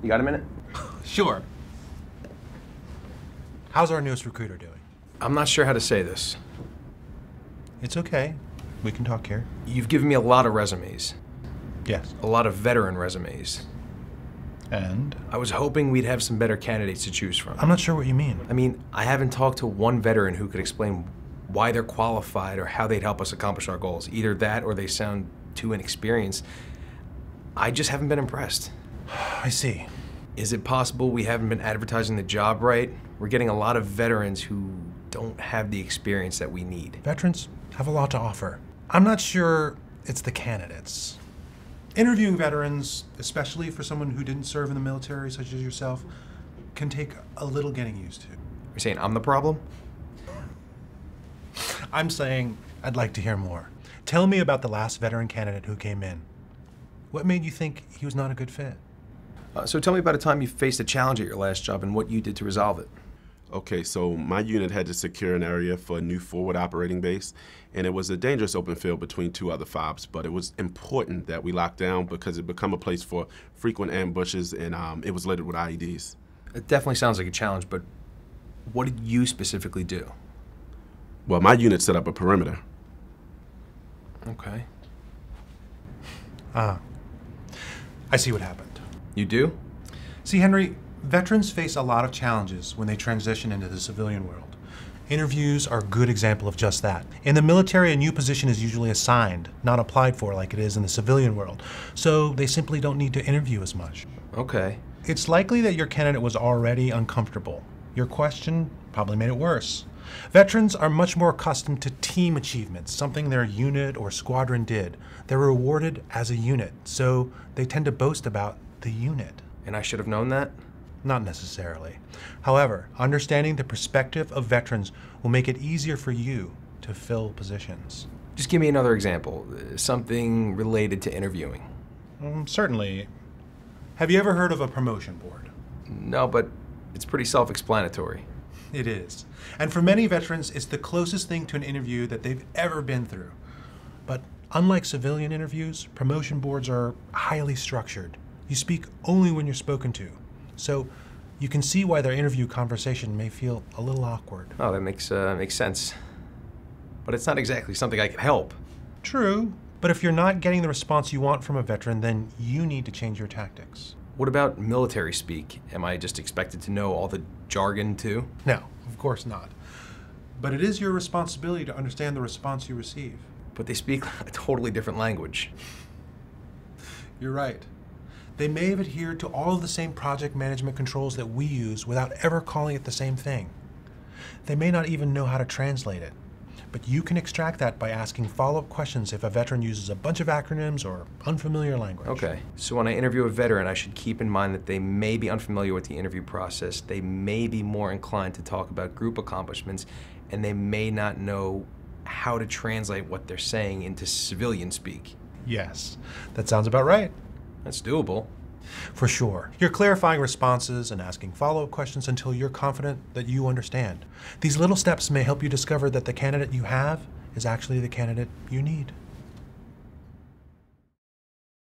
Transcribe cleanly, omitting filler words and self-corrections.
You got a minute? Sure. How's our newest recruiter doing? I'm not sure how to say this. It's okay. We can talk here. You've given me a lot of resumes. Yes. A lot of veteran resumes. And? I was hoping we'd have some better candidates to choose from. I'm not sure what you mean. I mean, I haven't talked to one veteran who could explain why they're qualified or how they'd help us accomplish our goals. Either that or they sound too inexperienced. I just haven't been impressed. I see. Is it possible we haven't been advertising the job right? We're getting a lot of veterans who don't have the experience that we need. Veterans have a lot to offer. I'm not sure it's the candidates. Interviewing veterans, especially for someone who didn't serve in the military, such as yourself, can take a little getting used to. You're saying I'm the problem? I'm saying I'd like to hear more. Tell me about the last veteran candidate who came in. What made you think he was not a good fit? So tell me about a time you faced a challenge at your last job and what you did to resolve it. Okay, so my unit had to secure an area for a new forward operating base, and it was a dangerous open field between two other FOBs, but it was important that we locked down because it became a place for frequent ambushes, and it was littered with IEDs. It definitely sounds like a challenge, but what did you specifically do? Well, my unit set up a perimeter. Okay. I see what happened. You do? See, Henry, veterans face a lot of challenges when they transition into the civilian world. Interviews are a good example of just that. In the military, a new position is usually assigned, not applied for like it is in the civilian world. So they simply don't need to interview as much. Okay. It's likely that your candidate was already uncomfortable. Your question probably made it worse. Veterans are much more accustomed to team achievements, something their unit or squadron did. They're rewarded as a unit, so they tend to boast about the unit. And I should have known that? Not necessarily. However, understanding the perspective of veterans will make it easier for you to fill positions. Just give me another example, something related to interviewing. Certainly. Have you ever heard of a promotion board? No, but it's pretty self-explanatory. It is. And for many veterans, it's the closest thing to an interview that they've ever been through. But unlike civilian interviews, promotion boards are highly structured. You speak only when you're spoken to. So you can see why their interview conversation may feel a little awkward. Oh, that makes sense. But it's not exactly something I can help. True. But if you're not getting the response you want from a veteran, then you need to change your tactics. What about military speak? Am I just expected to know all the jargon too? No, of course not. But it is your responsibility to understand the response you receive. But they speak a totally different language. You're right. They may have adhered to all of the same project management controls that we use without ever calling it the same thing. They may not even know how to translate it. But you can extract that by asking follow-up questions if a veteran uses a bunch of acronyms or unfamiliar language. Okay, so when I interview a veteran, I should keep in mind that they may be unfamiliar with the interview process, they may be more inclined to talk about group accomplishments, and they may not know how to translate what they're saying into civilian speak. Yes, that sounds about right. That's doable. For sure. You're clarifying responses and asking follow-up questions until you're confident that you understand. These little steps may help you discover that the candidate you have is actually the candidate you need.